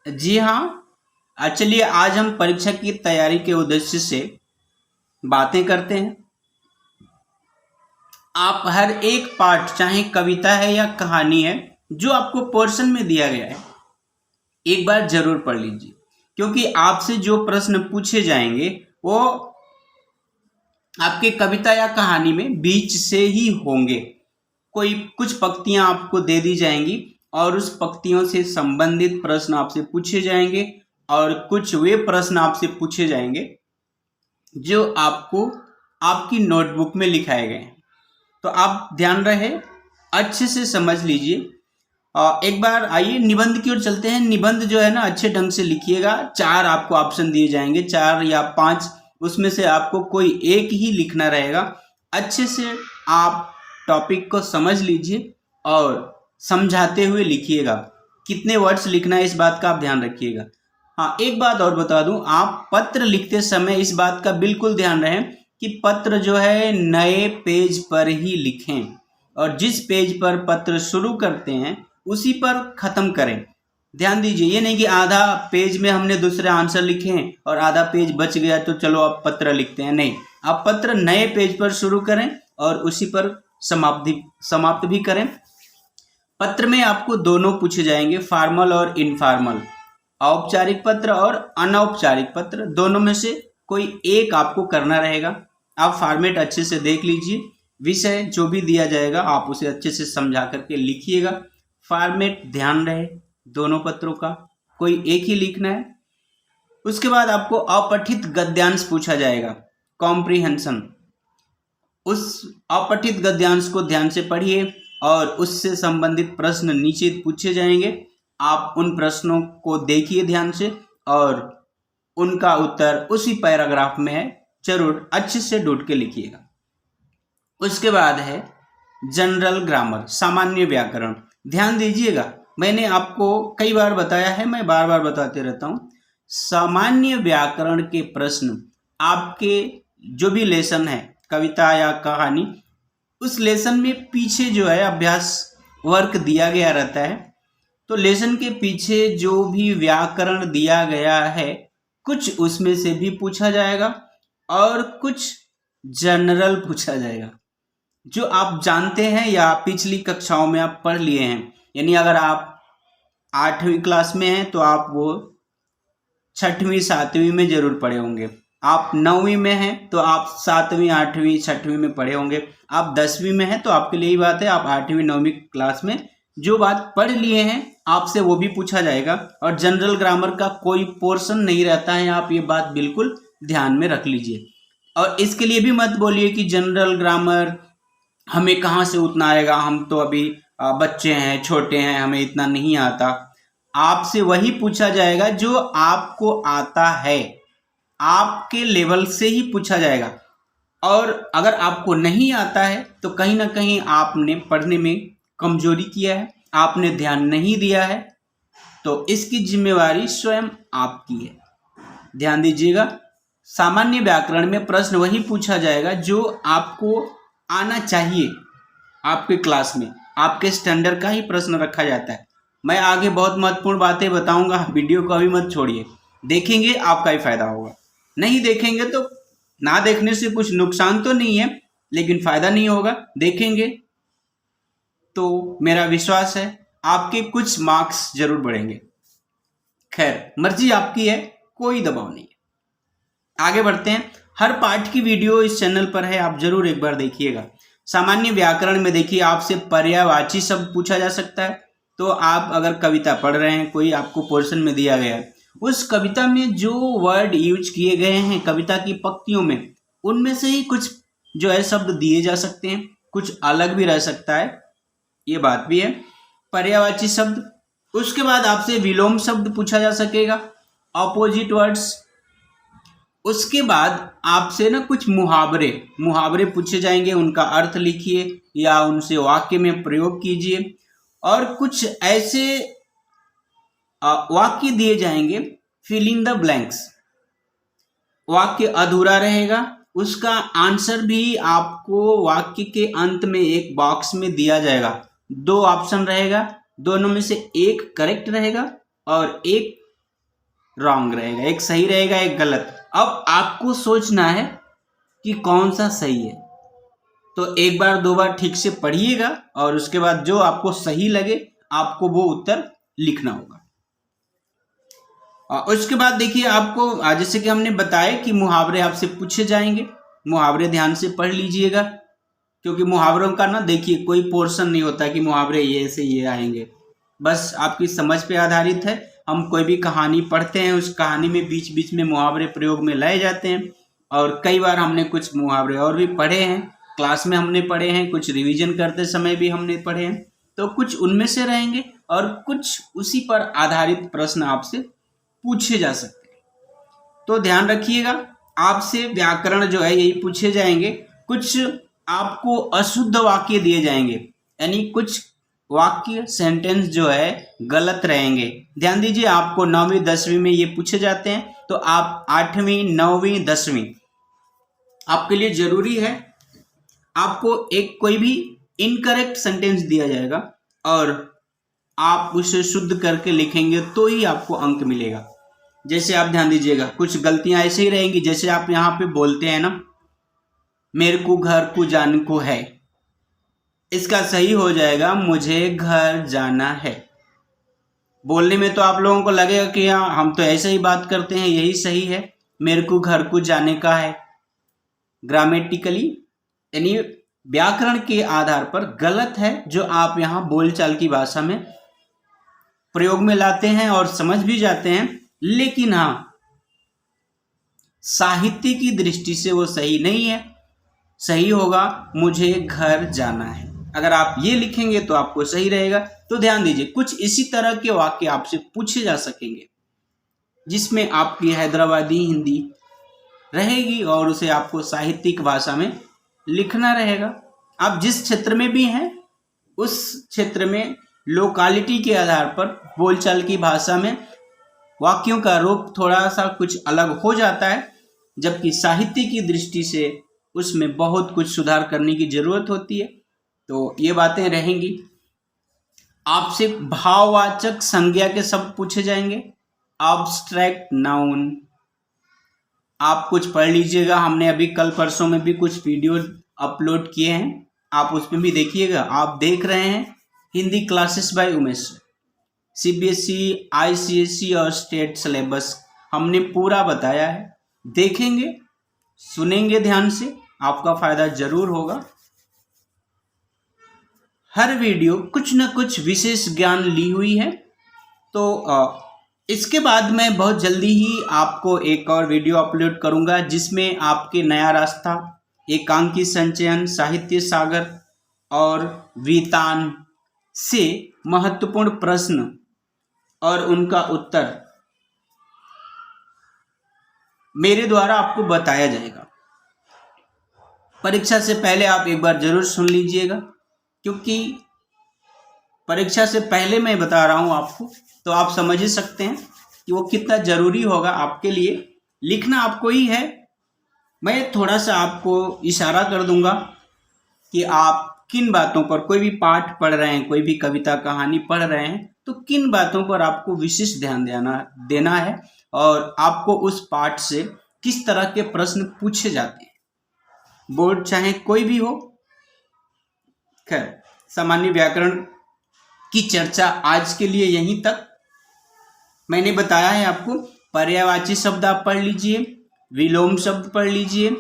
जी हाँ, चलिए आज हम परीक्षा की तैयारी के उद्देश्य से बातें करते हैं। आप हर एक पाठ, चाहे कविता है या कहानी है, जो आपको पोर्शन में दिया गया है, एक बार जरूर पढ़ लीजिए, क्योंकि आपसे जो प्रश्न पूछे जाएंगे वो आपके कविता या कहानी में बीच से ही होंगे। कोई कुछ पंक्तियां आपको दे दी जाएंगी और उस पंक्तियों से संबंधित प्रश्न आपसे पूछे जाएंगे, और कुछ वे प्रश्न आपसे पूछे जाएंगे जो आपको आपकी नोटबुक में लिखाए गए हैं। तो आप ध्यान रहे, अच्छे से समझ लीजिए। एक बार आइए निबंध की ओर चलते हैं। निबंध जो है ना, अच्छे ढंग से लिखिएगा। 4 आपको ऑप्शन दिए जाएंगे, 4 या 5, उसमें से आपको कोई एक ही लिखना रहेगा। अच्छे से आप टॉपिक को समझ लीजिए और समझाते हुए लिखिएगा। कितने वर्ड्स लिखना है इस बात का आप ध्यान रखिएगा। हाँ, एक बात और बता दूं, आप पत्र लिखते समय इस बात का बिल्कुल ध्यान रहे कि पत्र जो है नए पेज पर ही लिखें, और जिस पेज पर पत्र शुरू करते हैं उसी पर खत्म करें। ध्यान दीजिए, ये नहीं कि आधा पेज में हमने दूसरे आंसर लिखे हैं और आधा पेज बच गया तो चलो अब पत्र लिखते हैं। नहीं, आप पत्र नए पेज पर शुरू करें और उसी पर समाप्त भी करें। पत्र में आपको दोनों पूछे जाएंगे, फॉर्मल और इनफॉर्मल, औपचारिक पत्र और अनौपचारिक पत्र, दोनों में से कोई एक आपको करना रहेगा। आप फॉर्मेट अच्छे से देख लीजिए, विषय जो भी दिया जाएगा आप उसे अच्छे से समझा करके लिखिएगा। फॉर्मेट ध्यान रहे, दोनों पत्रों का कोई एक ही लिखना है। उसके बाद आपको अपठित गद्यांश पूछा जाएगा, कॉम्प्रिहेंशन। उस अपठित गद्यांश को ध्यान से पढ़िए और उससे संबंधित प्रश्न नीचे पूछे जाएंगे। आप उन प्रश्नों को देखिए ध्यान से और उनका उत्तर उसी पैराग्राफ में है, जरूर अच्छे से ढूंढ के लिखिएगा। उसके बाद है जनरल ग्रामर, सामान्य व्याकरण। ध्यान दीजिएगा, मैंने आपको कई बार बताया है, मैं बार बार बताते रहता हूं। सामान्य व्याकरण के प्रश्न आपके जो भी लेसन है, कविता या कहानी, उस लेसन में पीछे जो है अभ्यास वर्क दिया गया रहता है। तो लेसन के पीछे जो भी व्याकरण दिया गया है, कुछ उसमें से भी पूछा जाएगा और कुछ जनरल पूछा जाएगा, जो आप जानते हैं या पिछली कक्षाओं में आप पढ़ लिए हैं। यानी अगर आप 8वीं क्लास में हैं तो आप वो 6वीं 7वीं में जरूर पढ़े होंगे। आप 9वीं में हैं तो आप 7वीं 8वीं 6वीं में पढ़े होंगे। आप 10वीं में हैं तो आपके लिए ही बात है, आप 8वीं 9वीं क्लास में जो बात पढ़ लिए हैं आपसे वो भी पूछा जाएगा। और जनरल ग्रामर का कोई पोर्शन नहीं रहता है, आप ये बात बिल्कुल ध्यान में रख लीजिए। और इसके लिए भी मत बोलिए कि जनरल ग्रामर हमें कहाँ से उतना आएगा, हम तो अभी बच्चे हैं, छोटे हैं, हमें इतना नहीं आता। आपसे वही पूछा जाएगा जो आपको आता है, आपके लेवल से ही पूछा जाएगा। और अगर आपको नहीं आता है तो कहीं ना कहीं आपने पढ़ने में कमजोरी किया है, आपने ध्यान नहीं दिया है, तो इसकी जिम्मेवारी स्वयं आपकी है। ध्यान दीजिएगा, सामान्य व्याकरण में प्रश्न वही पूछा जाएगा जो आपको आना चाहिए। आपके क्लास में आपके स्टैंडर्ड का ही प्रश्न रखा जाता है। मैं आगे बहुत महत्वपूर्ण बातें बताऊंगा, वीडियो को अभी मत छोड़िए। देखेंगे आपका ही फायदा होगा, नहीं देखेंगे तो ना देखने से कुछ नुकसान तो नहीं है, लेकिन फायदा नहीं होगा। देखेंगे तो मेरा विश्वास है आपके कुछ मार्क्स जरूर बढ़ेंगे। खैर, मर्जी आपकी है, कोई दबाव नहीं है। आगे बढ़ते हैं। हर पाठ की वीडियो इस चैनल पर है, आप जरूर एक बार देखिएगा। सामान्य व्याकरण में देखिए, आपसे पर्यायवाची शब्द पूछा जा सकता है। तो आप अगर कविता पढ़ रहे हैं, कोई आपको पोर्शन में दिया गया है, उस कविता में जो वर्ड यूज किए गए हैं कविता की पंक्तियों में, उनमें से ही कुछ जो है शब्द दिए जा सकते हैं, कुछ अलग भी रह सकता है, ये बात भी है। पर्यायवाची शब्द। उसके बाद आपसे विलोम शब्द पूछा जा सकेगा, ऑपोजिट वर्ड्स। उसके बाद आपसे ना कुछ मुहावरे पूछे जाएंगे, उनका अर्थ लिखिए या उनसे वाक्य में प्रयोग कीजिए। और कुछ ऐसे वाक्य दिए जाएंगे, फिल इन द ब्लैंक्स। वाक्य अधूरा रहेगा, उसका आंसर भी आपको वाक्य के अंत में एक बॉक्स में दिया जाएगा। 2 ऑप्शन रहेगा, दोनों में से एक करेक्ट रहेगा और एक रॉन्ग रहेगा, एक सही रहेगा एक गलत। अब आपको सोचना है कि कौन सा सही है। तो एक बार दो बार ठीक से पढ़िएगा और उसके बाद जो आपको सही लगे आपको वो उत्तर लिखना होगा। उसके बाद देखिए आपको जैसे कि हमने बताया कि मुहावरे आपसे पूछे जाएंगे, मुहावरे ध्यान से पढ़ लीजिएगा, क्योंकि मुहावरों का ना देखिए कोई पोर्शन नहीं होता कि मुहावरे ये से ये आएंगे, बस आपकी समझ पे आधारित है। हम कोई भी कहानी पढ़ते हैं, उस कहानी में बीच बीच में मुहावरे प्रयोग में लाए जाते हैं, और कई बार हमने कुछ मुहावरे और भी पढ़े हैं, क्लास में हमने पढ़े हैं, कुछ रिवीजन करते समय भी हमने पढ़े हैं। तो कुछ उनमें से रहेंगे और कुछ उसी पर आधारित प्रश्न आपसे पूछे जा सकते हैं। तो ध्यान रखिएगा, आपसे व्याकरण जो है यही पूछे जाएंगे। कुछ आपको अशुद्ध वाक्य दिए जाएंगे, यानी कुछ वाक्य सेंटेंस जो है गलत रहेंगे। ध्यान दीजिए, आपको 9वीं 10वीं में ये पूछे जाते हैं, तो आप 8वीं 9वीं 10वीं आपके लिए जरूरी है। आपको एक कोई भी इनकरेक्ट सेंटेंस दिया जाएगा और आप उसे शुद्ध करके लिखेंगे तो ही आपको अंक मिलेगा। जैसे आप ध्यान दीजिएगा, कुछ गलतियां ऐसे ही रहेंगी, जैसे आप यहाँ पे बोलते हैं ना, मेरे को घर को जाने को है, इसका सही हो जाएगा मुझे घर जाना है। बोलने में तो आप लोगों को लगेगा कि हाँ हम तो ऐसे ही बात करते हैं, यही सही है, मेरे को घर को जाने का है। ग्रामेटिकली यानी व्याकरण के आधार पर गलत है जो आप यहाँ बोलचाल की भाषा में प्रयोग में लाते हैं और समझ भी जाते हैं, लेकिन हाँ साहित्य की दृष्टि से वो सही नहीं है। सही होगा मुझे घर जाना है। अगर आप ये लिखेंगे तो आपको सही रहेगा। तो ध्यान दीजिए, कुछ इसी तरह के वाक्य आपसे पूछे जा सकेंगे जिसमें आपकी हैदराबादी हिंदी रहेगी और उसे आपको साहित्यिक भाषा में लिखना रहेगा। आप जिस क्षेत्र में भी हैं उस क्षेत्र में लोकालिटी के आधार पर बोलचाल की भाषा में वाक्यों का रूप थोड़ा सा कुछ अलग हो जाता है, जबकि साहित्य की दृष्टि से उसमें बहुत कुछ सुधार करने की जरूरत होती है। तो ये बातें रहेंगी। आपसे भाववाचक संज्ञा के शब्द पूछे जाएंगे, एब्स्ट्रैक्ट नाउन। आप कुछ पढ़ लीजिएगा, हमने अभी कल परसों में भी कुछ वीडियो अपलोड किए हैं, आप उसमें भी देखिएगा। आप देख रहे हैं Hindi classes bye Umesh, CBSE, ICSE और स्टेट सिलेबस हमने पूरा बताया है। देखेंगे, सुनेंगे ध्यान से, आपका फायदा जरूर होगा। हर वीडियो कुछ न कुछ विशेष ज्ञान ली हुई है। तो इसके बाद मैं बहुत जल्दी ही आपको एक और वीडियो अपलोड करूंगा जिसमें आपके नया रास्ता, एकांकी संचयन, साहित्य सागर और वितान से महत्वपूर्ण प्रश्न और उनका उत्तर मेरे द्वारा आपको बताया जाएगा। परीक्षा से पहले आप एक बार जरूर सुन लीजिएगा, क्योंकि परीक्षा से पहले मैं बता रहा हूं आपको, तो आप समझ ही सकते हैं कि वो कितना जरूरी होगा आपके लिए। लिखना आपको ही है। मैं थोड़ा सा आपको इशारा कर दूंगा कि आप किन बातों पर, कोई भी पाठ पढ़ रहे हैं, कोई भी कविता कहानी पढ़ रहे हैं, तो किन बातों पर आपको विशेष ध्यान देना है और आपको उस पाठ से किस तरह के प्रश्न पूछे जाते हैं। बोर्ड चाहे कोई भी हो। खैर, सामान्य व्याकरण की चर्चा आज के लिए यहीं तक। मैंने बताया है आपको, पर्यायवाची शब्द आप पढ़ लीजिए, विलोम शब्द पढ़ लीजिए,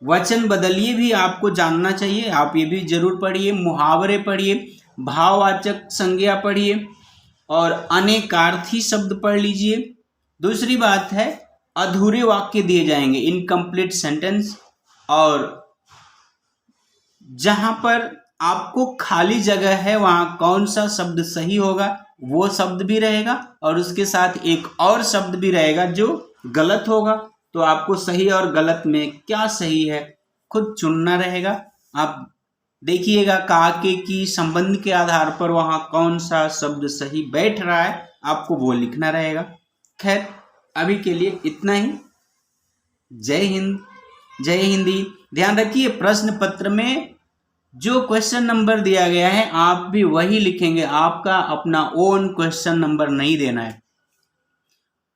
वचन बदलिए भी आपको जानना चाहिए, आप ये भी जरूर पढ़िए, मुहावरे पढ़िए, भाववाचक संज्ञा पढ़िए और अनेकार्थी शब्द पढ़ लीजिए। दूसरी बात है, अधूरे वाक्य दिए जाएंगे, इनकम्प्लीट सेंटेंस, और जहां पर आपको खाली जगह है वहां कौन सा शब्द सही होगा वो शब्द भी रहेगा और उसके साथ एक और शब्द भी रहेगा जो गलत होगा। तो आपको सही और गलत में क्या सही है खुद चुनना रहेगा। आप देखिएगा काके की संबंध के आधार पर वहां कौन सा शब्द सही बैठ रहा है, आपको वो लिखना रहेगा। खैर, अभी के लिए इतना ही। जय हिंद, जय हिंदी। ध्यान रखिए, प्रश्न पत्र में जो क्वेश्चन नंबर दिया गया है आप भी वही लिखेंगे, आपका अपना ओन क्वेश्चन नंबर नहीं देना है।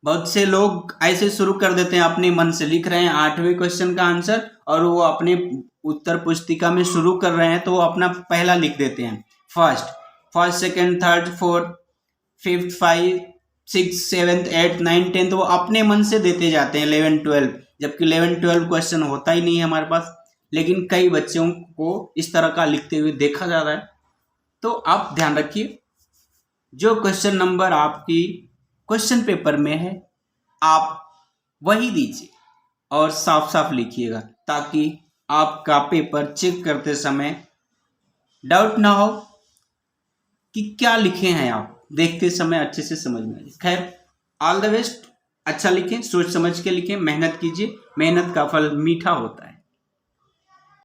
बहुत से लोग ऐसे शुरू कर देते हैं, अपने मन से लिख रहे हैं 8वें क्वेश्चन का आंसर और वो अपने उत्तर पुस्तिका में शुरू कर रहे हैं तो वो अपना पहला लिख देते हैं, first second third fourth fifth 5 6 7 8 9 10, तो वो अपने मन से देते जाते हैं 11 12, जबकि 11 12 क्वेश्चन होता ही नहीं है हमारे पास। लेकिन कई बच्चों को इस तरह का लिखते हुए देखा जा रहा है। तो आप ध्यान रखिए, जो क्वेश्चन नंबर आपकी क्वेश्चन पेपर में है आप वही दीजिए और साफ साफ लिखिएगा, ताकि आपका पेपर चेक करते समय डाउट ना हो कि क्या लिखे हैं, आप देखते समय अच्छे से समझ में आए। खैर, ऑल द बेस्ट, अच्छा लिखें, सोच समझ के लिखें, मेहनत कीजिए, मेहनत का फल मीठा होता है।